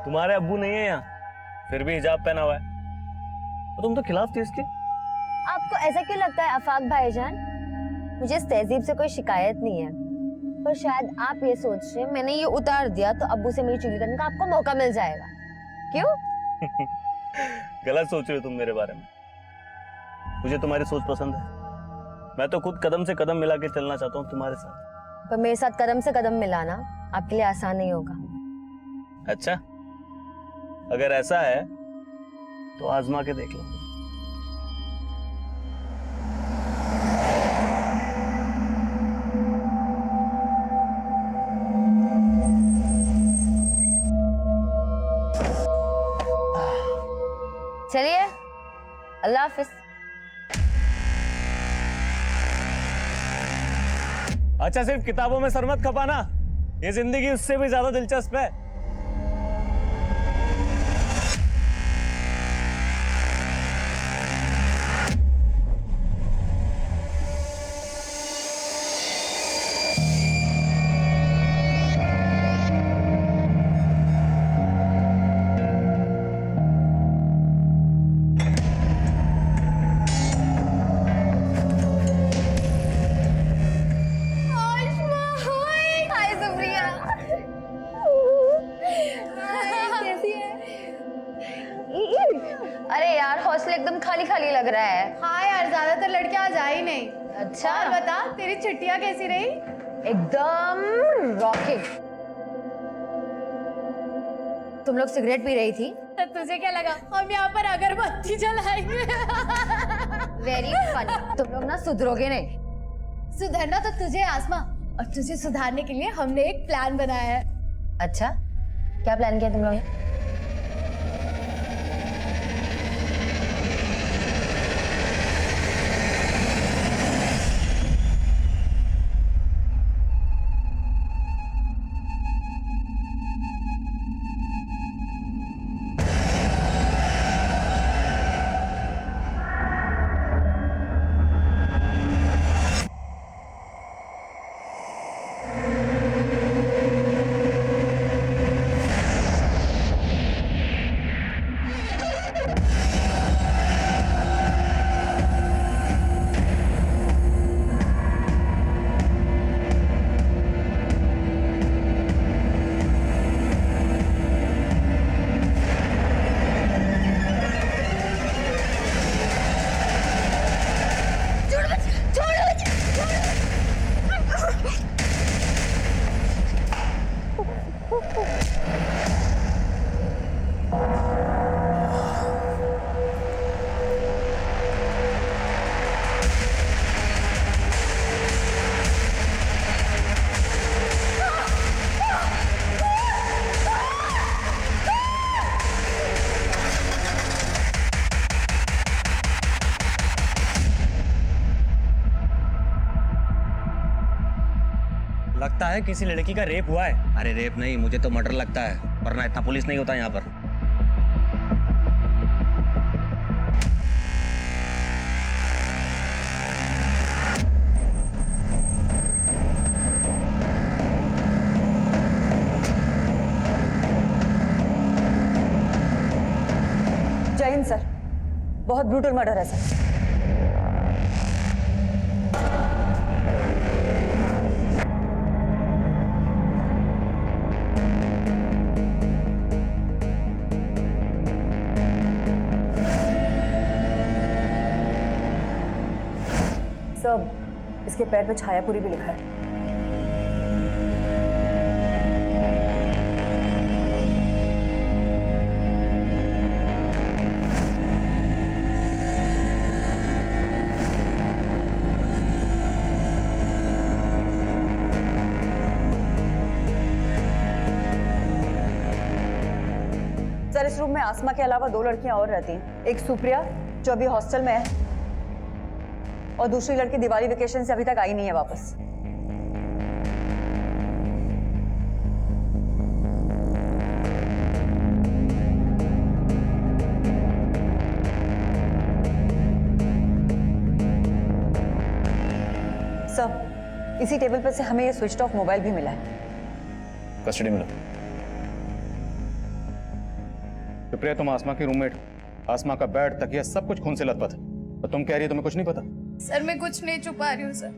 तुम्हारे अब्बू नहीं है यहाँ, फिर भी हिजाब पहना हुआ है। तो तुम तो खिलाफ थी इसके। आपको ऐसा क्यों लगता है आफाक भाईजान? मुझे इस तहजीब से कोई शिकायत नहीं है, पर शायद आप ये सोच रहे हैं मैंने ये उतार दिया तो अब्बू से मेरी चुगली करने का आपको मौका मिल जाएगा। क्यों? गलत सोच रहे हो तुम मेरे बारे में। मुझे तुम्हारी सोच पसंद है। मैं तो खुद कदम से कदम मिला के चलना चाहता हूँ तुम्हारे साथ। पर मेरे साथ कदम से कदम मिलाना आपके लिए आसान नहीं होगा। अच्छा, अगर ऐसा है तो आजमा के देख लो। चलिए, अल्लाह हाफिज। अच्छा, सिर्फ किताबों में सर मत खपाना, ये जिंदगी उससे भी ज्यादा दिलचस्प है। अरे यार, हॉस्टल एकदम खाली खाली लग रहा है। हाँ यार, ज्यादातर लड़के आज आ ही नहीं। अच्छा, और बता, तेरी छुट्टियां कैसी रही? एकदम रॉकेट। तुम लोग सिगरेट पी रही थी? तो तुझे क्या लगा हम यहाँ पर अगरबत्ती जलाएंगे? Very funny. तुम लोग ना सुधरोगे नहीं। सुधरना तो तुझे आसमा, और तुझे सुधारने के लिए हमने एक प्लान बनाया है। अच्छा, क्या प्लान किया तुम लोग? लगता है किसी लड़की का रेप हुआ है। अरे रेप नहीं, मुझे तो मर्डर लगता है, वरना इतना पुलिस नहीं होता यहाँ पर। जय हिंद सर, बहुत ब्रूटल मर्डर है सर। सब इसके पैर पे छायापुरी भी लिखा है। सर, इस रूम में आसमा के अलावा 2 लड़कियां और रहती हैं। एक सुप्रिया जो अभी हॉस्टल में है, और दूसरी लड़की दिवाली वेकेशन से अभी तक आई नहीं है वापस। सर, इसी टेबल पर से हमें ये स्विच ऑफ मोबाइल भी मिला है। कस्टडी में लो। सुप्रिया, तुम आसमा की रूममेट, आसमा का बेड, तकिया सब कुछ खून से लथपथ है, और तुम कह रही हो तुम्हें कुछ नहीं पता? सर मैं कुछ नहीं छुपा रही हूँ सर।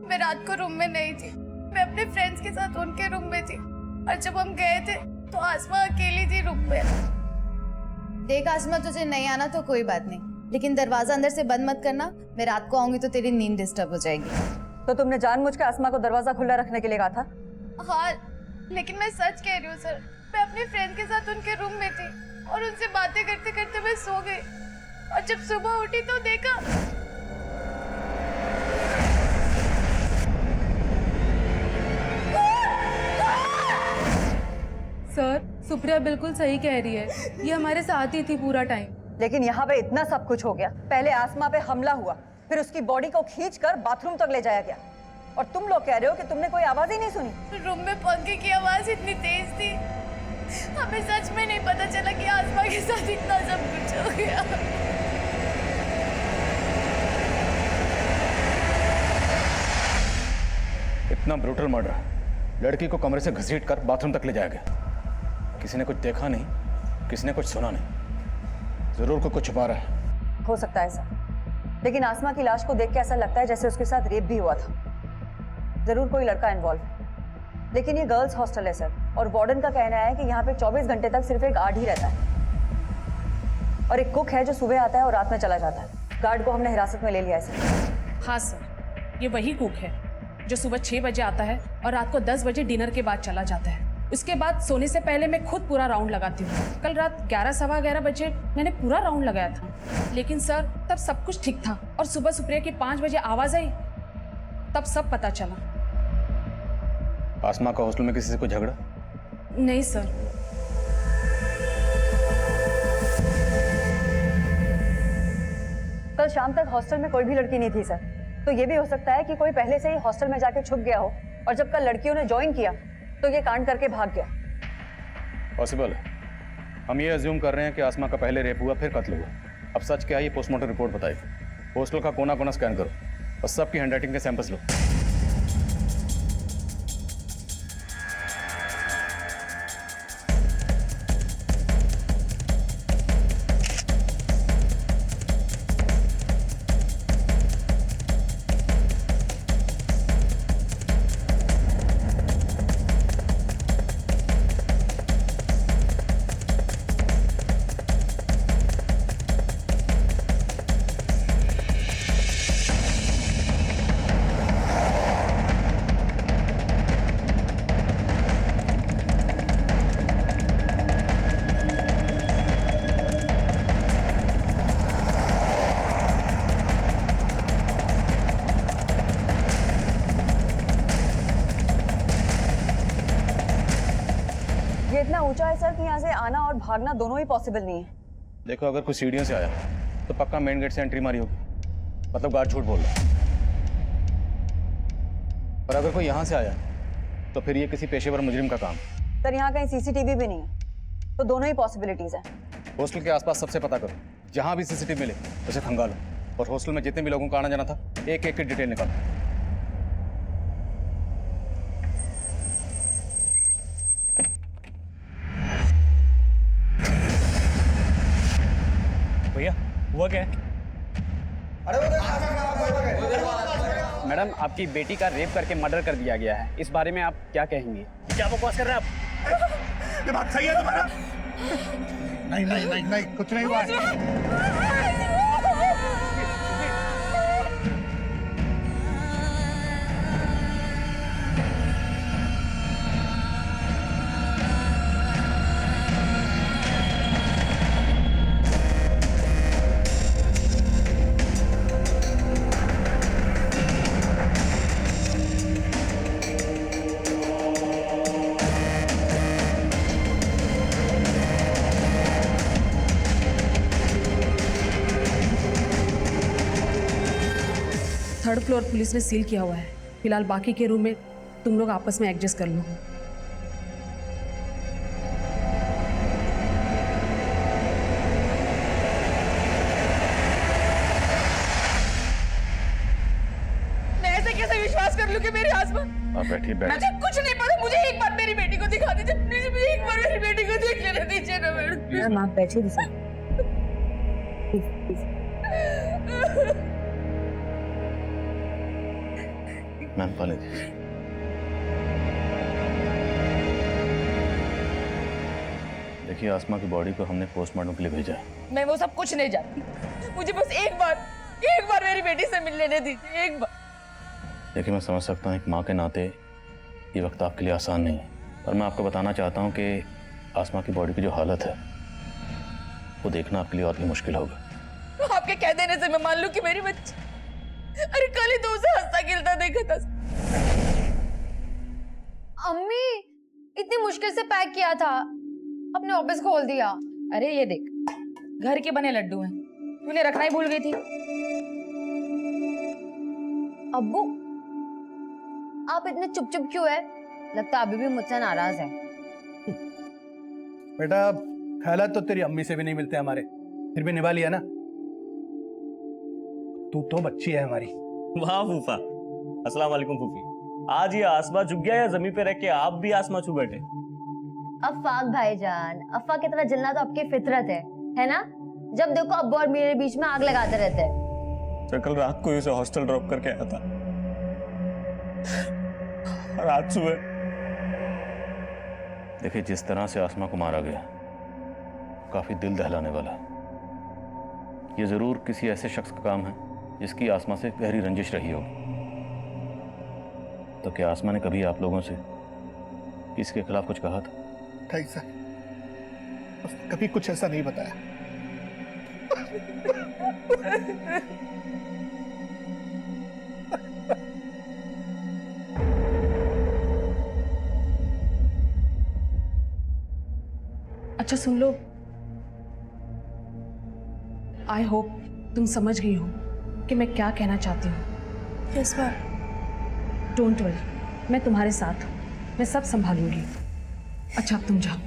मैं रात को रूम में नहीं थी, मैं अपने फ्रेंड्स के साथ उनके रूम में थी, और जब हम गए थे तो आसमा अकेली थी रूम में। देख आसमा, तुझे नहीं आना तो कोई बात नहीं, लेकिन दरवाजा अंदर से बंद मत करना। मैं रात को आऊंगी तो तेरी नींद डिस्टर्ब हो जाएगी। तो तुमने जानबूझ के आसमा को दरवाजा खुला रखने के लिए कहा था? हाँ, लेकिन मैं सच कह रही हूँ सर। मैं अपने फ्रेंड के साथ उनके रूम में थी और उनसे बातें करते करते मैं सो गई, और जब सुबह उठी तो देखा। सर, सुप्रिया बिल्कुल सही कह रही है, ये हमारे साथ ही थी पूरा टाइम। लेकिन यहाँ पे इतना सब कुछ हो गया। पहले आसमा पे हमला हुआ, फिर उसकी बॉडी को खींचकर बाथरूम तक ले जाया गया, और तुम लोग कह रहे हो कि तुमने कोई आवाज ही नहीं सुनी। रूम में पंखे की आवाज इतनी तेज थी, हमें सच में नहीं पता चला कि आसमा के साथ इतना सब कुछ हो गया। इतना ब्रूटल मर्डर, लड़की को कमरे से घसीटकर बाथरूम तक ले जाया गया। किसी ने कुछ देखा नहीं, किसी ने कुछ सुना नहीं, जरूर कोई कुछ छुपा रहा है। हो सकता है सर, लेकिन आसमा की लाश को देख के ऐसा लगता है जैसे उसके साथ रेप भी हुआ था। जरूर कोई लड़का इन्वॉल्व है, लेकिन ये गर्ल्स हॉस्टल है सर, और वार्डन का कहना है कि यहाँ पे 24 घंटे तक सिर्फ एक गार्ड ही रहता है, और एक कुक है जो सुबह आता है और रात में चला जाता है। गार्ड को हमने हिरासत में ले लिया है सर। हाँ सर, ये वही कुक है जो सुबह 6 बजे आता है और रात को 10 बजे डिनर के बाद चला जाता है। उसके बाद सोने से पहले मैं खुद पूरा राउंड लगाती हूँ। कल रात 11 सवा 11 बजे मैंने पूरा राउंड लगाया था, लेकिन सर तब सब कुछ ठीक था, और सुबह सुप्रिया की 5 बजे आवाज आई, तब सब पता चला। आसमा का हॉस्टल में किसी से कोई झगड़ा? नहीं सर। कल शाम तक हॉस्टल में कोई भी लड़की नहीं थी सर, तो ये भी हो सकता है कि कोई पहले से ही हॉस्टल में जाके छुप गया हो, और जब कल लड़कियों ने ज्वाइन किया तो ये कांड करके भाग गया। पॉसिबल है। हम ये अज्यूम कर रहे हैं कि आसमा का पहले रेप हुआ फिर कत्ल हुआ। अब सच क्या है ये पोस्टमार्टम रिपोर्ट बताएगी। हॉस्टल का कोना कोना स्कैन करो और सबकी हैंडराइटिंग के सैंपल्स लो। ये इतना ऊंचा है सर कि यहाँ से आना और भागना दोनों ही पॉसिबल नहीं है। देखो, अगर कोई सीढ़ियों से आया तो पक्का मेन गेट से एंट्री मारी होगी, मतलब गार्ड झूठ बोल रहा है। पर अगर कोई यहाँ से आया तो फिर ये किसी पेशेवर मुजरिम का काम। सर यहाँ कहीं सीसीटीवी भी नहीं है, तो दोनों ही पॉसिबिलिटीज है। हॉस्टल के आसपास सबसे पता करो, जहाँ भी सीसीटीवी मिले उसे खंगालो, और हॉस्टल में जितने भी लोगों का आना जाना था एक एक की डिटेल निकालो। भैया हुआ क्या है? मैडम, आपकी बेटी का रेप करके मर्डर कर दिया गया है, इस बारे में आप क्या कहेंगी? क्या बकवास कर रहे हैं आप? ये बात सही है तुम्हारा? नहीं नहीं नहीं नहीं, कुछ नहीं हुआ है। थर्ड फ्लोर पुलिस ने सील किया हुआ है। फिलहाल बाकी के रूम में तुम लोग आपस में एडजस्ट कर लो। मैं ऐसे कैसे विश्वास कर लूं कि मेरी आसमा? आप बैठिए, बैठ। मुझे कुछ नहीं पता, मुझे एक बार मेरी बेटी को दिखा दीजिए प्लीज, मुझे एक बार मेरी मेरी बेटी को देख लेने दीजिए ना मैडम। मैम आप बैठिए रिसा, प्लीज। मैम पाले जी। देखिए आसमा की बॉडी को हमने पोस्टमार्टम के लिए भेजा है। मैं वो सब कुछ नहीं जानती, मुझे बस एक बार मेरी बेटी से मिल लेने दीजिए, एक बार। देखिए मैं समझ सकता हूँ एक माँ के नाते ये वक्त आपके लिए आसान नहीं है, पर मैं आपको बताना चाहता हूँ कि आसमा की बॉडी की जो हालत है वो देखना आपके लिए और भी मुश्किल होगा। आपके कह देने से मैं मान लूं कि मेरी बच्ची, अरे कल ही तो उसे हंसता खेलता देखा था। अम्मी इतनी मुश्किल से पैक किया था, अपने ऑफिस खोल दिया। अरे ये देख, घर के बने लड्डू हैं, तूने रखना ही भूल गई थी। अब्बू आप इतने चुप चुप क्यों है? लगता है अभी भी मुझसे नाराज है। बेटा ख्यालात तो तेरी अम्मी से भी नहीं मिलते हमारे, फिर भी निभा लिया ना। तू तो बच्ची है हमारी। वाह फूफा, अस्सलाम वालेकुम फूफी। आज ये आसमा झुक गया या जमीन पे रह के आप भी आसमा छू बैठे? अफाक भाईजान, अफा की तरह जलना तो आपकी फितरत है ना? जब देखो अब्बू और मेरे बीच में आग लगाते रहते हैं। तो कल रात को इसे हॉस्टल ड्रॉप करके आया था और आज सुबह। देखिए जिस तरह से आसमा को मारा गया काफी दिल दहलाने वाला है। ये जरूर किसी ऐसे शख्स का काम है जिसकी आसमा से गहरी रंजिश रही होगी। तो क्या आसमा ने कभी आप लोगों से इसके खिलाफ कुछ कहा था? नहीं सर, उसने कभी कुछ ऐसा नहीं बताया। अच्छा सुन लो, आई होप तुम समझ गई हो कि मैं क्या कहना चाहती हूँ। Yes ma'am. डोंट वरी, मैं तुम्हारे साथ हूँ, मैं सब संभालूंगी। अच्छा अब तुम जाओ।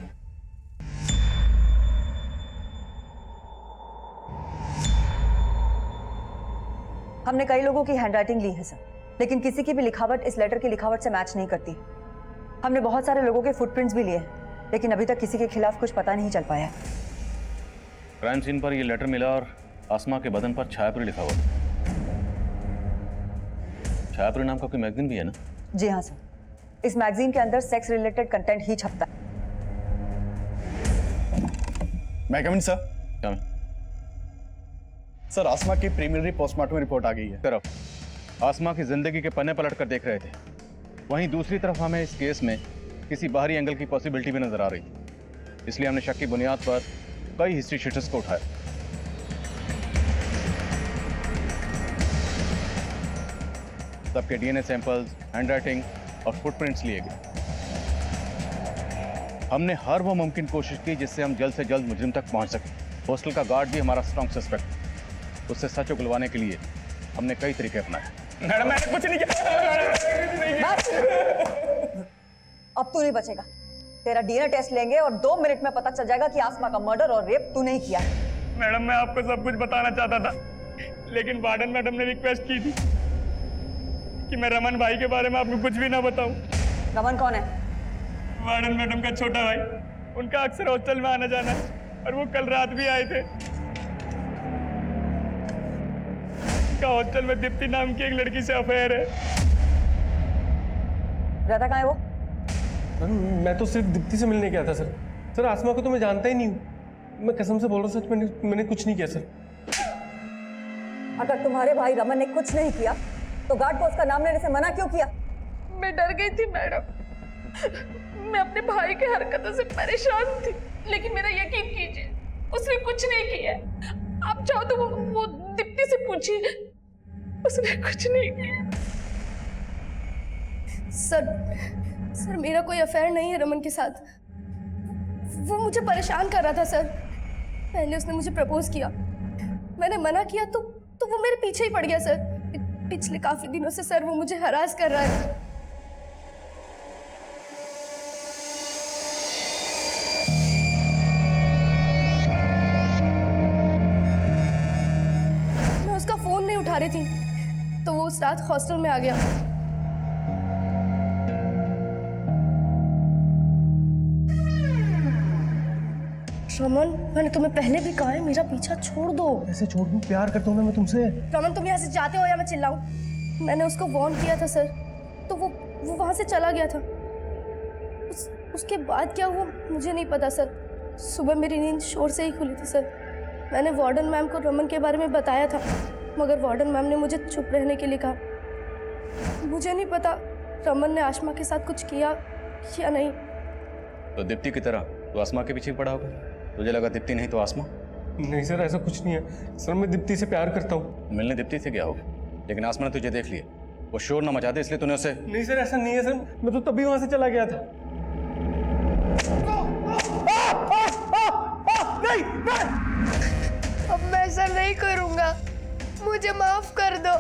हमने कई लोगों की हैंडराइटिंग ली है सर, लेकिन किसी की भी लिखावट इस लेटर की लिखावट से मैच नहीं करती। हमने बहुत सारे लोगों के फुटप्रिंट्स भी लिए हैं, लेकिन अभी तक किसी के खिलाफ कुछ पता नहीं चल पाया। क्राइम सीन पर यह लेटर मिला और आसमा के बदन पर छायापुरी लिखा हुआ। छायापुरी नाम का कोई मैगजीन भी है ना? जी हाँ सर, इस मैगजीन के अंदर सेक्स रिलेटेड कंटेंट ही छपता है। मैं कमिंग सर? क्या मैं? सर आसमा की प्रीलिमिनरी पोस्टमार्टम रिपोर्ट आ गई है। तरफ आसमा की जिंदगी के पन्ने पलट कर देख रहे थे, वहीं दूसरी तरफ हमें इस केस में किसी बाहरी एंगल की पॉसिबिलिटी भी नजर आ रही थी। इसलिए हमने शक की बुनियाद पर कई हिस्ट्री शीटर्स को उठाया। सबके डीएनए सैंपल्स, हैंडराइटिंग और फुटप्रिंट्स लिए गए। हमने हर वो मुमकिन कोशिश की जिससे हम जल्द से जल्द मुजरिम तक पहुंच सकें। हॉस्टल का गार्ड भी हमारा स्ट्रॉन्ग सस्पेक्ट। उससे सच उगलवाने के लिए हमने कई तरीके अपनाए। मैडम मैंने कुछ नहीं किया। अब तू नहीं बचेगा। तेरा डीएनए टेस्ट लेंगे और 2 मिनट में पता चल जाएगा कि आसमा का मर्डर और रेप तू नहीं किया है। मैडम मैं आपको सब कुछ बताना चाहता था, लेकिन वार्डन मैडम ने रिक्वेस्ट की थी कि मैं रमन भाई के बारे में आपको कुछ भी ना बताऊं। रमन कौन है? वार्डन मैडम का छोटा भाई, उनका अक्सर हॉस्टल में आना जाना और वो कल रात भी आए थे। उनका हॉस्टल में दीप्ति नाम की एक लड़की से अफेयर है। रहता कहाँ है वो? मैं तो सिर्फ दीप्ति से मिलने गया था सर। सर आसमा को तो मैं जानता ही नहीं हूँ, मैं कसम से बोल रहा हूँ, सच मैंने कुछ नहीं किया सर। अगर तुम्हारे भाई रमन ने कुछ नहीं किया तो गार्ड को उसका नाम लेने से मना क्यों किया? मैं डर गई थी मैडम, मैं अपने भाई के हरकतों से परेशान थी, लेकिन मेरा यकीन कीजिए उसने कुछ नहीं किया। आप चाहो तो वो दीप्ति से पूछिए, उसने कुछ नहीं किया। सर मेरा कोई अफेयर नहीं है रमन के साथ। वो मुझे परेशान कर रहा था सर। पहले उसने मुझे प्रपोज किया, मैंने मना किया तो वो मेरे पीछे ही पड़ गया सर। पिछले काफी दिनों से सर वो मुझे हरास कर रहा है। मैं उसका फोन नहीं उठा रही थी तो वो उस रात हॉस्टल में आ गया। रमन, मैंने तुम्हें पहले भी कहा है मेरा पीछा छोड़ दो। ऐसे छोड़ दूं? प्यार करता हूँ ना मैं तुमसे। रमन, तुम यहाँ से जाते हो या मैं चिल्लाऊं? मैंने उसको वार्न किया था सर, तो वो वहाँ से चला गया था। उसके बाद क्या हुआ मुझे नहीं पता सर। सुबह मेरी नींद शोर से ही खुली थी सर। मैंने वार्डन मैम को रमन के बारे में बताया था, मगर वार्डन मैम ने मुझे चुप रहने के लिए कहा। मुझे नहीं पता रमन ने आसमा के साथ कुछ किया या नहीं। तो दीप्ति की तरह तो आसमा के पीछे पड़ा होगा। तुझे लगा दीप्ति नहीं तो आसमा? नहीं सर, ऐसा कुछ नहीं है सर, मैं दीप्ति से प्यार करता हूँ। मिलने दीप्ति से क्या होगा, लेकिन आसमा ने तुझे देख लिया। वो शोर ना मचाते इसलिए तूने उसे। नहीं सर, ऐसा नहीं है सर, मैं तो तभी वहां से चला गया था। नहीं नहीं, अब मैं ऐसा नहीं करूँगा, मुझे माफ कर दो।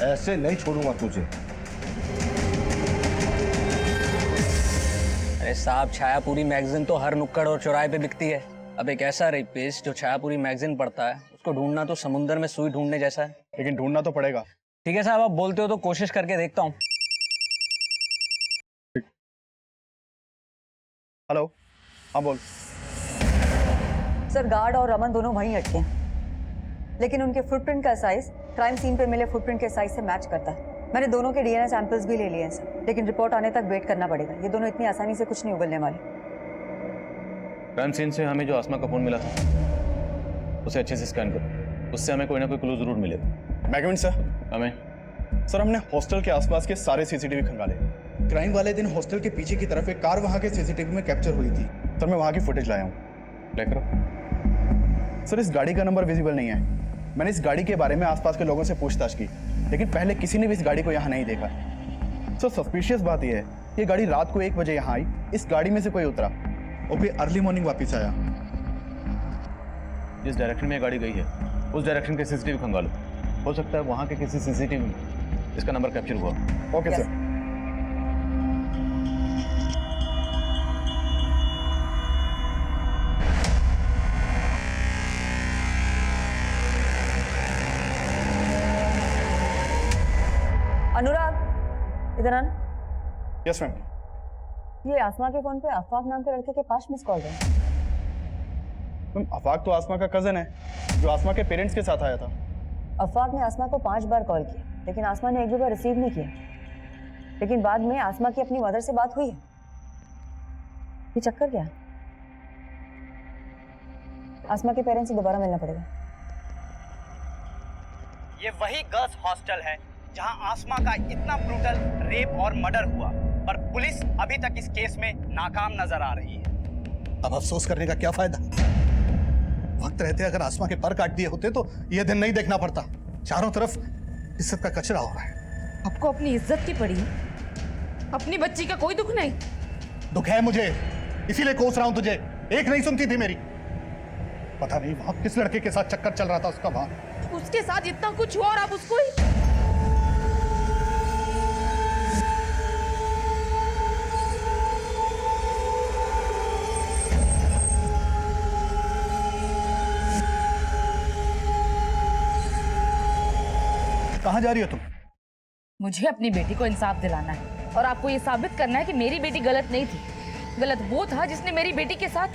ऐसे नहीं छोड़ूंगा तुझे। अरे साहब, छायापुरी मैगजीन तो हर नुक्कड़ और चौराहे पे बिकती है। अब एक ऐसा रेपिस्ट जो छायापुरी मैगजीन पढ़ता है, उसको ढूंढना तो समुद्र में सुई ढूंढने जैसा है। लेकिन ढूंढना तो पड़ेगा। ठीक है साहब, आप बोलते हो तो कोशिश करके देखता हूँ। हेलो, हाँ बोल। सर, गार्ड और रमन दोनों वहीं अटके हैं, लेकिन उनके फुटप्रिंट का साइज क्राइम सीन पे मिले फुटप्रिंट के साइज से मैच करता है। मैंने दोनों के डीएनए सैंपल्स भी ले लिए हैं सर, लेकिन रिपोर्ट आने तक वेट करना पड़ेगा। ये दोनों इतनी आसानी से कुछ नहीं उगलने वाले। क्राइम सीन से हमें जो आसमा का फोन मिला था उसे अच्छे से स्कैन करो, उससे हमें कोई ना कोई क्लू जरूर मिलेगा। मैगविन सर। हमें सर, हमने हॉस्टल के आसपास के सारे सीसीटीवी खंगाले। क्राइम वाले दिन हॉस्टल के पीछे की तरफ एक कार वहां के सीसीटीवी में कैप्चर हुई थी। सर, मैं वहाँ की फुटेज लाया हूँ। प्ले करो। सर, इस गाड़ी का नंबर विजिबल नहीं है। मैंने इस गाड़ी के बारे में आसपास के लोगों से पूछताछ की, लेकिन पहले किसी ने भी इस गाड़ी को यहाँ नहीं देखा। सर, सस्पिशियस बात यह है, ये गाड़ी रात को 1 बजे यहाँ आई, इस गाड़ी में से कोई उतरा और फिर अर्ली मॉर्निंग वापस आया। जिस डायरेक्शन में ये गाड़ी गई है उस डायरेक्शन के सीसीटीवी खंगालो। हो सकता है वहाँ के किसी सीसीटीवी में इसका नंबर कैप्चर हुआ। Okay sir. अनुराग, इधर आना। Yes ma'am. ये आसमा के फोन पे अफाक नाम के लड़के के 5 मिस कॉल है। मैम, अफाक तो आसमा का कजन है जो आसमा के पेरेंट्स के साथ आया था। अफाक ने आसमा को 5 बार कॉल किया, लेकिन आसमा ने एक भी बार रिसीव नहीं किया। लेकिन बाद में आसमा की अपनी मदर से बात हुई है। ये चक्कर क्या है? आसमा के पेरेंट्स से दोबारा मिलना पड़ेगा। ये वही गर्ल्स हॉस्टल है जहां आसमा का इतना ब्रूटल रेप और मर्डर हुआ, पर पुलिस अभी तक इस केस में नाकाम नजर आ रही है। अब अफसोस करने का क्या फायदा? वक्त रहते अगर आसमा के पर काट दिए होते तो यह दिन नहीं देखना पड़ता। चारों तरफ इज्जत का कचरा हो रहा है। आपको अपनी इज्जत की पड़ी, अपनी बच्ची का कोई दुख नहीं। दुख है मुझे, इसीलिए कोस रहा हूं तुझे। एक नहीं सुनती थी मेरी। पता नहीं वहां किस लड़के के साथ चक्कर चल रहा था उसका। वहां उसके साथ इतना कुछ हुआ और आप उसको ही। कहां जा रही हो तुम? मुझे अपनी बेटी को इंसाफ दिलाना है और आपको ये साबित करना है कि मेरी बेटी गलत नहीं थी। गलत वो था जिसने मेरी बेटी के साथ।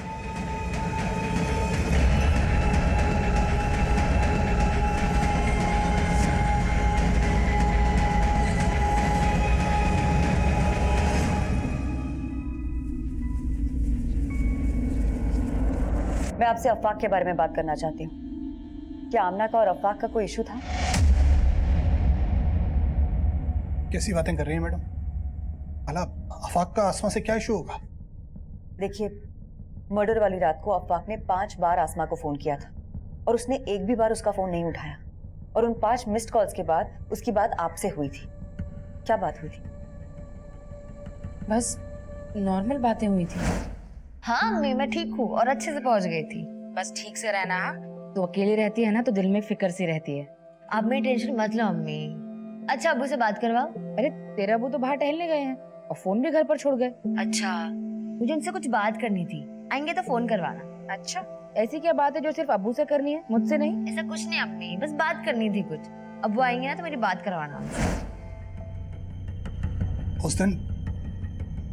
मैं आपसे अफवाक के बारे में बात करना चाहती हूँ। क्या आमना का और अफवाक का कोई इशू था? कैसी बातें कर रही हैं मैडम? भला अफाक का आसमा से क्या इशू होगा? देखिए, मर्डर वाली रात को अफवाक ने 5 बार आसमा को फोन किया था और उसने एक भी बार उसका फोन नहीं उठाया। और उन 5 मिस्ड कॉल्स के बाद उसकी बात आपसे हुई थी। क्या बात हुई थी? बस नॉर्मल बातें हुई थी। हाँ अम्मी, मैं ठीक हूँ और अच्छे से पहुँच गई थी। बस ठीक से रहना। तो अकेली रहती है ना तो दिल में फिक्र सी रहती है। आप मेरी टेंशन मत लो अम्मी। अच्छा, अब्बू से बात करवाओ। अरे तेरे अबू तो बाहर टहलने गए हैं और फोन भी घर पर छोड़ गए। अच्छा, मुझे उनसे कुछ बात करनी थी, आएंगे तो फोन करवाना। अच्छा, ऐसी क्या बात है जो सिर्फ अबू से करनी है, मुझसे नहीं? ऐसा कुछ नहीं अम्मी, बस बात करनी थी कुछ। अब्बू आएंगे ना तो मेरी बात करवाना। उस दिन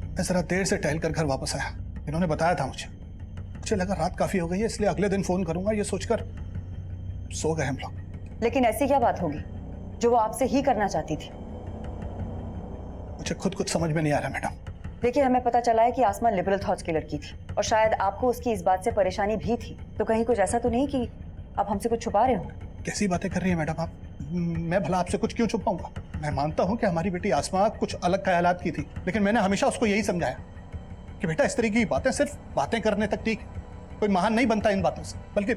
मैं जरा देर से टहल कर घर वापस आया। इन्होंने बताया था मुझे मुझे लगा रात काफी हो गई है, इसलिए अगले दिन फोन करूंगा ये सोचकर सो गए हम लोग। लेकिन ऐसी क्या बात होगी जो वो आपसे ही करना चाहती थी? मुझे खुद कुछ समझ में नहीं आ रहा मैडम। देखिए, हमें पता चला है कि आसमा लिबरल थॉट्स की लड़की थी और शायद आपको उसकी इस बात से परेशानी भी थी। तो कहीं कुछ ऐसा तो नहीं कि आप हमसे कुछ छुपा रहे हो? कैसी बातें कर रही है मैडम आप? मैं भला आपसे कुछ क्यों छुपाऊंगा? मैं मानता हूं कि हमारी बेटी आसमा कुछ अलग ख्यालात की थी, लेकिन मैंने हमेशा उसको यही समझाया कि बेटा इस तरीके की बातें सिर्फ बातें करने तक ठीक, कोई महान नहीं बनता इन बातों से, बल्कि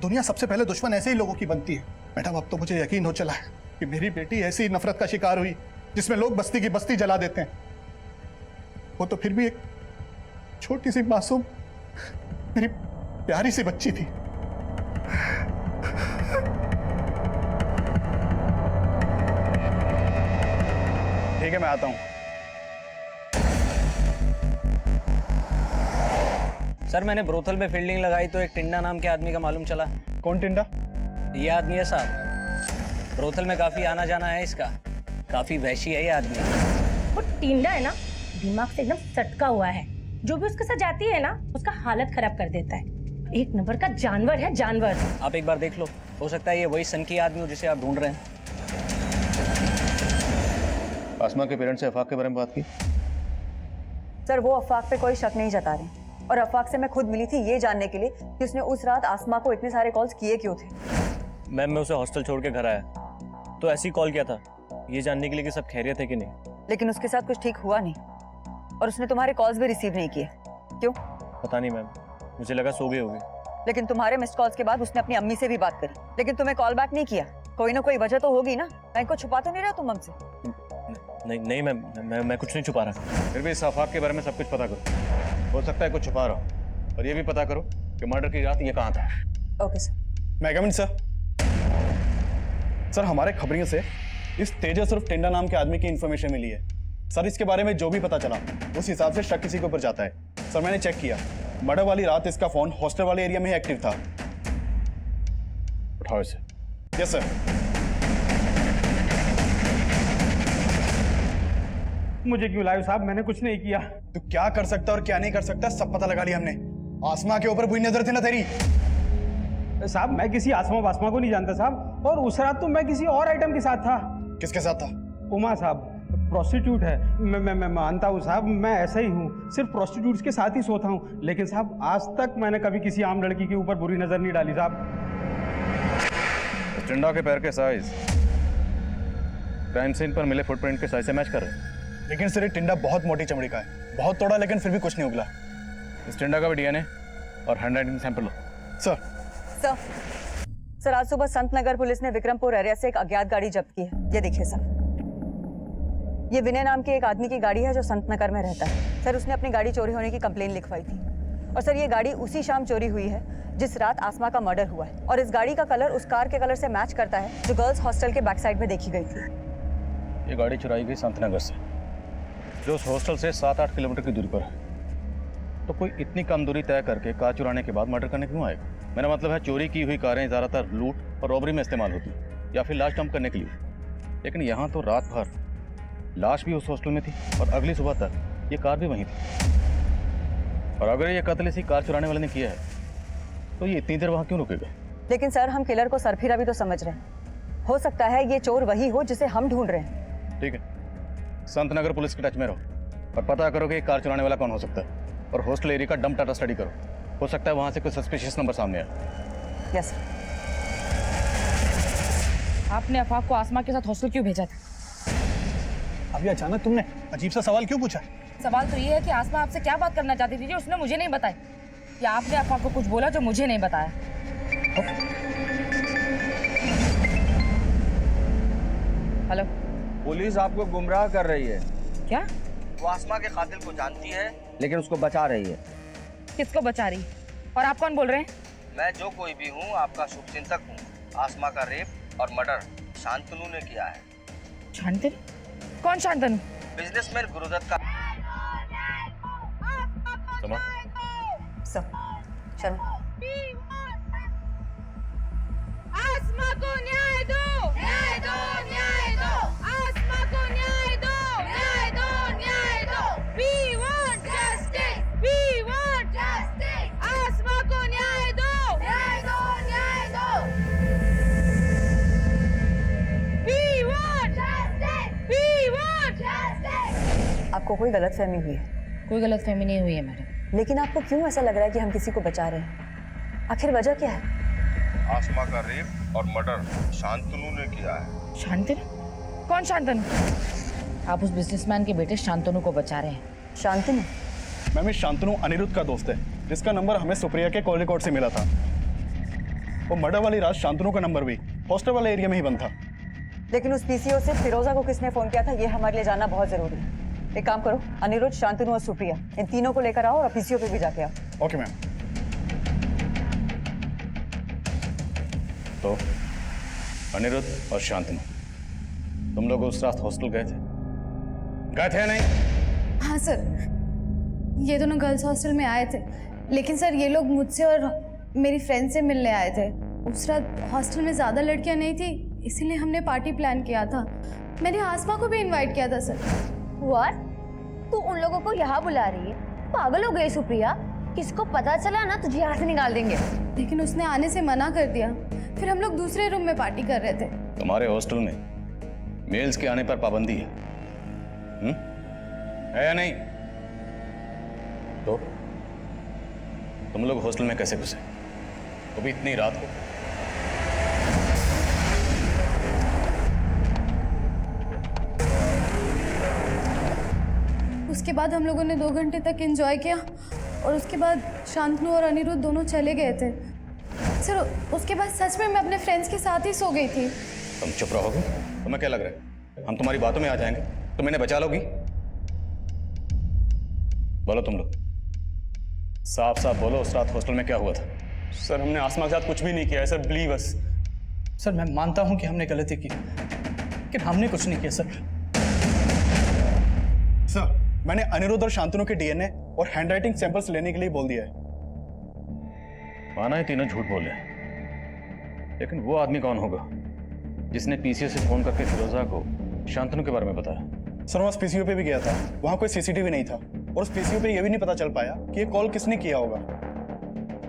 दुनिया सबसे पहले दुश्मन ऐसे ही लोगों की बनती है। मैडम अब तो मुझे यकीन हो चला है कि मेरी बेटी ऐसी नफरत का शिकार हुई जिसमें लोग बस्ती की बस्ती जला देते हैं, वो तो फिर भी एक छोटी सी मासूम मेरी प्यारी सी बच्ची थी। ठीक है, मैं आता हूं। सर, मैंने ब्रोथल में फील्डिंग लगाई तो एक टिंडा नाम के आदमी का मालूम चला। कौन टिंडा? ये आदमी है साहब, ब्रोथल में काफी आना जाना है इसका, काफी वैशी है ये आदमी। वो टिंडा है ना, दिमाग से एकदम सटका हुआ है। जो भी उसके साथ जाती है ना, उसका हालत खराब कर देता है। एक नंबर का जानवर है, जानवर। आप एक बार देख लो, हो सकता है ये वही सनकी आदमी हो जिसे आप ढूंढ रहे हैं। आसमा के पेरेंट्स से अफाक के बारे में बात की? सर, वो अफाक पे कोई शक नहीं जता रहे और अफाक से मैं खुद मिली थी ये जानने के लिए कि उसने उस रात आसमा को इतने सारे कॉल्स किए क्यों थे। मैम, मैं उसे हॉस्टल छोड़ के घर आया तो ऐसे ही कॉल किया था, ये जानने के लिए कि सब खैरियत है कि नहीं। लेकिन उसके साथ कुछ ठीक हुआ नहीं और उसने तुम्हारे कॉल्स भी रिसीव नहीं किए। क्यों? पता नहीं मैम, मुझे लगा सो गई होगी। लेकिन तुम्हारे मिस्ड कॉल्स के बाद उसने अपनी अम्मी से भी बात करी, लेकिन तुम्हें कॉल बैक नहीं किया। कोई ना कोई वजह तो होगी ना, बैंक को छुपा तो नहीं रहा तुम हमसे? नहीं मैम, मैं कुछ नहीं छुपा रहा। फिर भी इस अफाक के बारे में सब कुछ पता करो, हो सकता है कुछ छुपा रहा हो, और ये भी पता करो कि मर्डर की रात ये कहाँ था। Okay sir. मैं कमिंग सर। सर, हमारे खबरियों से इस तेजस उर्फ टिंडा नाम के आदमी की इंफॉर्मेशन मिली है। सर, इसके बारे में जो भी पता चला उस हिसाब से शक किसी के ऊपर जाता है। सर, मैंने चेक किया, मर्डर वाली रात इसका फोन हॉस्टल वाले एरिया में ही एक्टिव था। उठाओ इसे। Yes sir. मुझे क्यों लाए साहब? मैंने कुछ नहीं किया। तू क्या कर सकता और क्या नहीं कर सकता सब पता लगा लिया हमने। आसमा के ऊपर बुरी नजर थी ना तेरी? साहब, मैं किसी आसमा वासमा को नहीं जानता साहब, और उस रात तो मैं किसी और आइटम के साथ था। किसके साथ था? उमा साहब, प्रोस्टिट्यूट है। मैं मानता हूँ साहब, मैं ऐसा ही हूँ, सिर्फ प्रोस्टिट्यूट्स के साथ ही सोता हूँ। लेकिन साहब, आज तक मैंने कभी किसी आम लड़की के ऊपर बुरी नजर नहीं डाली साहब। टिंडा के पैर के साइज क्राइम सीन पर मिले फुटप्रिंट के साइज से मैच कर रहे हैं। लेकिन सर, ये टिंडा बहुत मोटी चमड़ी का है, बहुत तोड़ा, लेकिन फिर भी कुछ नहीं उगला। इस टिंडा का भी डीएनए और हैंडराइटिंग सैंपल लो। सर, आज सुबह संत नगर पुलिस ने विक्रमपुर एरिया से एक अज्ञात गाड़ी जब्त की है। ये देखिए सर, ये विनय नाम के एक आदमी की गाड़ी है जो संत नगर में रहता है। सर, उसने अपनी गाड़ी चोरी होने की कंप्लेन लिखवाई थी, और सर ये गाड़ी उसी शाम चोरी हुई है जिस रात आसमा का मर्डर हुआ है, और इस गाड़ी का कलर उस कार के कलर से मैच करता है जो गर्ल्स हॉस्टल के बैक साइड में देखी गई थी। ये गाड़ी चुराई गई संत नगर से, जो उस हॉस्टल से 7-8 किलोमीटर की दूरी पर है। तो कोई इतनी कम दूरी तय करके कार चुराने के बाद मर्डर करने क्यों आएगा? मेरा मतलब है, चोरी की हुई कारें ज़्यादातर लूट और रॉबरी में इस्तेमाल होती या फिर लाश डंप करने के लिए, लेकिन यहाँ तो रात भर लाश भी उस हॉस्टल में थी और अगली सुबह तक ये कार भी वहीं थी। और अगर ये कत्ल इसी कार चुराने वाले ने किया है तो ये इतनी देर वहाँ क्यों रुकेगा? लेकिन सर, हम किलर को सरफिरा भी तो समझ रहे हैं। हो सकता है ये चोर वही हो जिसे हम ढूंढ रहे हैं। ठीक है, संत नगर पुलिस के टच में रहो और पता करो कि कार चुराने वाला कौन हो सकता है, और हॉस्टल एरिया का डंप डाटा स्टडी करो, हो सकता है वहाँ से कोई सस्पिशियस नंबर सामने आए। यस। आपने अफाक को आसमा के साथ हॉस्टल क्यों भेजा था? अभी अचानक तुमने अजीब सा सवाल क्यों पूछा? सवाल तो ये है कि आसमा आपसे क्या बात करना चाहती थी जो उसने मुझे नहीं बताई, या आपने अफाक को कुछ बोला जो मुझे नहीं बताया? हेलो, पुलिस आपको गुमराह कर रही है। क्या? वो आसमा के कातिल को जानती है, लेकिन उसको बचा रही है। किसको बचा रही? और आप कौन बोल रहे हैं? मैं जो कोई भी हूँ आपका शुभचिंतक हूँ। आसमा का रेप और मर्डर शांतनु ने किया है। शांतनु? कौन शांतनु? बिजनेसमैन गुरुदत्त का। शर्मा, आसमा को न्याय दो, न्याय दो, न्याय दो, आसमा को न्याय दो, न्याय दो, न्याय दो। We want justice, we want justice, आसमा कोई गलतफहमी हुई है। कोई गलतफहमी नहीं हुई है मैडम। लेकिन आपको क्यों ऐसा लग रहा है कि हम किसी को बचा रहे हैं? आखिर वजह क्या है? आसमा का रेप और मर्डर शांतनु ने किया है। शांतनु? कौन शांतनु? आप उस बिजनेसमैन के बेटे शांतनु को बचा रहे हैं। शांतनु? मैम, ये शांतनु अनिरुद्ध का दोस्त है, जिसका नंबर हमें सुप्रिया के कॉल रिकॉर्ड से मिला था। वो मर्डर वाली रात शांतनु का नंबर भी हॉस्टल वाले एरिया में ही बंद था। लेकिन उस पीसीओ से फिरोजा को किसने फोन किया था, ये हमारे लिए जानना बहुत जरूरी है। एक काम करो, अनिरुद्ध, शांतनु और सुप्रिया, इन तीनों को लेकर आओ और पीसीओ पे भी जाके आओ। Okay ma'am. तो अनिरुद्ध और शांतनु, तुम लोग उस रात हॉस्टल गए थे या नहीं? हाँ सर, ये दोनों गर्ल्स हॉस्टल में आए थे, लेकिन सर ये लोग मुझसे और मेरी फ्रेंड से मिलने आए थे। उस रात हॉस्टल में ज़्यादा लड़कियां नहीं थी, इसीलिए हमने पार्टी प्लान किया था। मैंने आसमा को भी इनवाइट किया था सर। व्हाट? तू उन लोगों को यहाँ बुला रही है? पागल हो गई सुप्रिया? किसको पता चला ना तुझे यहाँ से निकाल देंगे। लेकिन उसने आने से मना कर दिया, फिर हम लोग दूसरे रूम में पार्टी कर रहे थे। तुम्हारे हॉस्टल में मेल्स के आने पर पाबंदी है या नहीं? तो तुम लोग हॉस्टल में कैसे घुसे, वो भी इतनी रात को? उसके बाद हम लोगों ने 2 घंटे तक एंजॉय किया और उसके बाद शांतनु और अनिरुद्ध दोनों चले गए थे। सर उसके बाद सच में मैं अपने फ्रेंड्स के साथ ही सो गई थी। तुम चुप रहोगे? तुम्हें क्या लग रहा है हम तुम्हारी बातों में आ जाएंगे? तुम इन्हें बचा लोगी? बोलो तुम लोग, साफ साफ बोलो, उस रात हॉस्टल में क्या हुआ था? सर हमने आसमा के साथ कुछ भी नहीं किया है सर, बिलीव अस। सर मैं मानता हूं कि हमने गलती की, लेकिन हमने कुछ नहीं किया सर। सर मैंने अनिरुद्ध और शांतनु के डीएनए और हैंडराइटिंग सैंपल्स लेने के लिए बोल दिया है। माना है तीनों झूठ बोले, लेकिन वो आदमी कौन होगा जिसने पीसीओ से फोन करके फिरोजा को शांतनु के बारे में बताया? सर मैं पीसीओ पे भी गया था, वहां कोई सीसीटीवी नहीं था और उस पीसीओ पे ये भी नहीं पता चल पाया कि ये कॉल किसने किया होगा।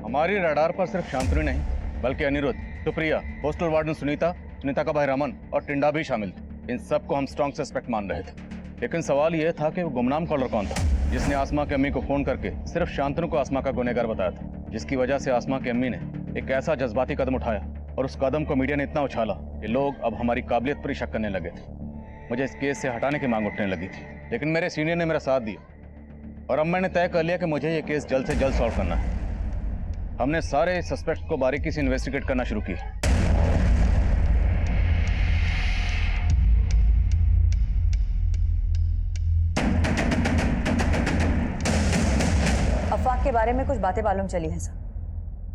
हमारी रडार पर सिर्फ शांतनु नहीं बल्कि अनिरुद्ध, सुप्रिया, हॉस्टल वार्डन सुनीता, सुनीता का भाई रमन और टिंडा भी शामिल थे। इन सबको हम स्ट्रॉन्ग सस्पेक्ट मान रहे थे, लेकिन सवाल यह था कि वो गुमनाम कॉलर कौन था जिसने आसमा की अम्मी को फोन करके सिर्फ शांतनु को आसमा का गुनहगार बताया था, जिसकी वजह से आसमा की अम्मी ने एक ऐसा जज्बाती कदम उठाया और उस कदम को मीडिया ने इतना उछाला कि लोग अब हमारी काबिलियत पर ही शक करने लगे थे। मुझे इस केस से हटाने की मांग उठने लगी थी, लेकिन मेरे सीनियर ने मेरा साथ दिया और अब मैंने तय कर लिया कि मुझे ये केस जल्द से जल्द सॉल्व करना है। हमने सारे सस्पेक्ट को बारीकी से इन्वेस्टिगेट करना शुरू किया। अफवाक के बारे में कुछ बातें मालूम चली हैं सर।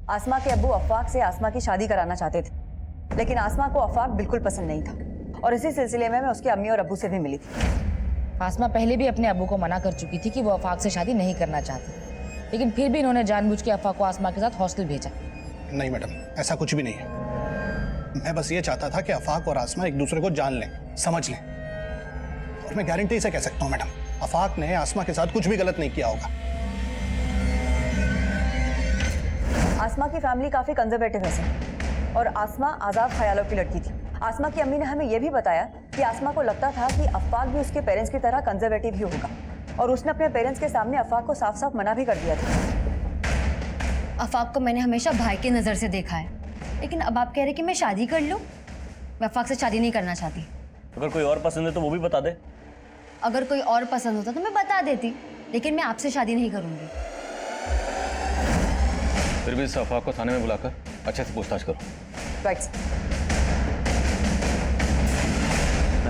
आसमा के अब्बू अफवाक से आसमा की शादी कराना चाहते थे, लेकिन आसमा को अफवाक बिल्कुल पसंद नहीं था और इसी सिलसिले में मैं उसकी अम्मी और अब्बू से भी मिली थी। आसमा पहले भी अपने अब्बू को मना कर चुकी थी कि वो अफाक से शादी नहीं करना चाहती, लेकिन फिर भी इन्होंने जानबूझ के अफाक को आसमा के साथ हॉस्टल भेजा। नहीं मैडम, ऐसा कुछ भी नहीं है। मैं बस ये चाहता था कि अफाक और आसमा एक दूसरे को जान लें, समझ लें, और मैं गारंटी से कह सकता हूँ मैडम, अफाक ने आसमा के साथ कुछ भी गलत नहीं किया होगा। आसमा की फैमिली काफी कंजर्वेटिव है सर, और आसमा आजाद ख्यालों की लड़की थी। आसमा की अम्मी ने हमें यह भी बताया कि आसमा को लगता था कि अफाक भी उसके पेरेंट्स की तरह कंजर्वेटिव ही होगा, और उसने अपने पेरेंट्स के सामने अफाक को साफ साफ मना भी कर दिया था। अफाक को मैंने हमेशा भाई की नज़र से देखा है, लेकिन अब आप कह रहे कि मैं शादी कर लूं? मैं अफाक से शादी नहीं करना चाहती। अगर कोई और पसंद है तो वो भी बता दे। अगर कोई और पसंद होता तो मैं बता देती, लेकिन मैं आपसे शादी नहीं करूंगी। फिर भी इस अफवाह को थाने में बुलाकर अच्छे से पूछताछ करो। राइट।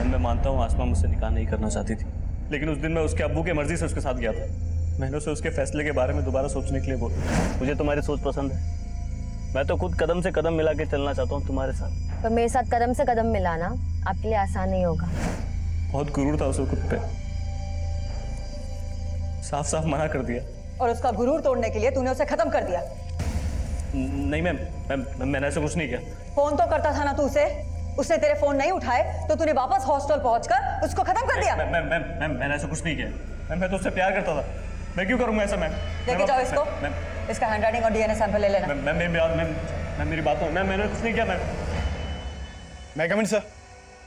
मैं मानता हूँ आसमा मुझसे निकाह नहीं करना चाहती थी, लेकिन उस दिन मैं उसके अब्बू की मर्जी से उसके साथ गया था। मैंने उसे उसके फैसले के बारे में दोबारा सोचने के लिए बोला। मुझे तुम्हारी सोच पसंद है, मैं तो खुद कदम से कदम मिला के चलना चाहता हूँ तुम्हारे साथ। पर मेरे साथ कदम से कदम मिलाना आपके लिए आसान नहीं होगा। बहुत गुरूर था उसे खुद पे, साफ साफ मना कर दिया। और उसका गुरूर तोड़ने के लिए तूने उसे खत्म कर दिया। नहीं मैम, मैंने ऐसा कुछ नहीं किया। फोन तो करता था ना तू उसे, उसने तेरे फोन नहीं उठाए तो तूने वापस हॉस्टल पहुंचकर उसको खत्म कर दिया। मैंने ऐसा कुछ नहीं किया। मैं तो उससे प्यार करता था, मैं क्यों करूंगा ऐसा? मैम लेके जाओ इसको, इसका हैंडराइटिंग और डीएनए सैंपल ले लेना। मैम मेरी बात, मैंने कुछ नहीं किया। मैं कम इन सर।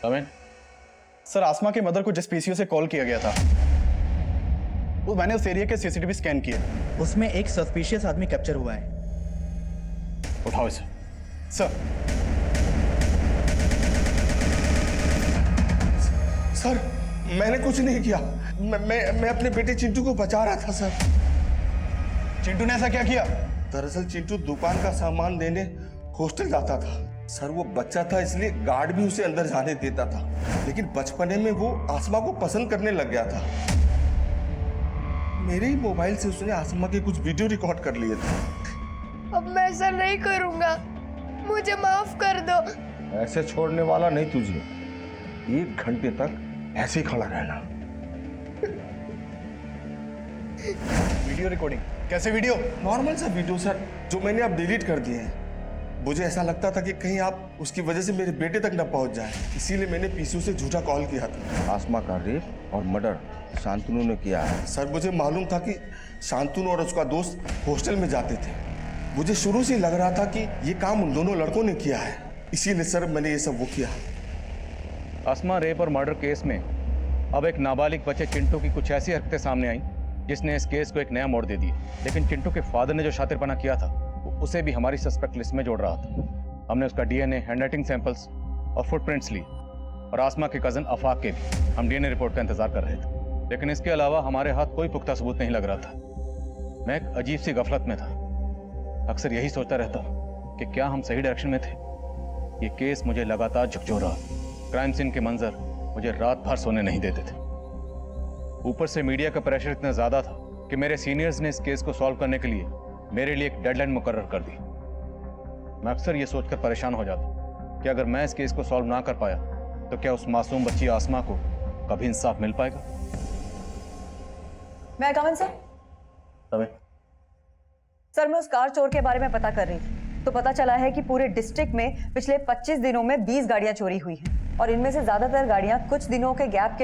कम इन। सर आसमा के मदर को जिस पीसीओ से कॉल किया गया था मैंने उस एरिया के सीसीटीवी स्कैन किए, उसमें एक सस्पिशियस आदमी कैप्चर हुआ है। उठाओ इसे। सर सर मैंने कुछ नहीं किया, मैं अपने बेटे चिंटू को बचा रहा था सर। चिंटू ने ऐसा क्या किया? दरअसल चिंटू दुकान का सामान लेने हॉस्टल जाता था सर। वो बच्चा था इसलिए गार्ड भी उसे अंदर जाने देता था, लेकिन बचपने में वो आसमा को पसंद करने लग गया था। मेरे ही मोबाइल से उसने आसमा के कुछ वीडियो रिकॉर्ड कर लिए थे। अब मैं ऐसा नहीं करूंगा, मुझे माफ कर दो। ऐसे छोड़ने वाला नहीं तुझे, 1 घंटे तक ऐसे ही खड़ा रहना। Video recording? कैसे वीडियो? नॉर्मल सा वीडियो सर, जो मैंने अब डिलीट कर दिए हैं। मुझे ऐसा लगता था कि कहीं आप उसकी वजह से मेरे बेटे तक न पहुंच जाए, इसीलिए मैंने पीसीयू से झूठा कॉल किया था। आसमा का रेप और मर्डर शांतनु ने किया है। सर मुझे मालूम था कि शांतनु और उसका दोस्त हॉस्टल में जाते थे। मुझे शुरू से लग रहा था कि ये काम उन दोनों लड़कों ने किया है, इसीलिए सर मैंने ये सब वो किया। आसमा रेप और मर्डर केस में अब एक नाबालिग बच्चे चिंटू की कुछ ऐसी हरकतें सामने आई जिसने इस केस को एक नया मोड़ दे दिया। लेकिन चिंटू के फादर ने जो शातिरपना किया था उसे भी हमारी सस्पेक्ट लिस्ट में जोड़ रहा था। हमने उसका डीएनए, हैंडराइटिंग सैंपल्स और फुटप्रिंट्स ली, और आसमा के कजन अफाक के भी हम डीएनए रिपोर्ट का इंतजार कर रहे थे। लेकिन इसके अलावा हमारे हाथ कोई पुख्ता सबूत नहीं लग रहा था। मैं एक अजीब सी गफलत में था। अक्सर यही सोचता रहता कि क्या हम सही डायरेक्शन में थे। ये केस मुझे लगातार झकझोर रहा। क्राइम सीन के मंजर मुझे रात भर सोने नहीं देते थे। ऊपर से मीडिया का प्रेशर इतना ज्यादा था कि मेरे सीनियर्स ने इस केस को सॉल्व करने के लिए मेरे लिए एक डेडलाइन मुकर्रर कर दी। मैं अक्सर ये सोचकर परेशान हो जाता कि अगर मैं इस केस को सॉल्व ना कर पाया तो क्या उस मासूम बच्ची आसमा को कभी इंसाफ मिल पाएगा? मैं कमन सर? सर मैं उस कार चोर के बारे में पता कर रही थी, तो पता चला है कि पूरे डिस्ट्रिक्ट में पिछले 25 दिनों में 20 गाड़ियां चोरी हुई हैं, और इनमें से ज्यादातर गाड़ियां कुछ दिनों के गैप के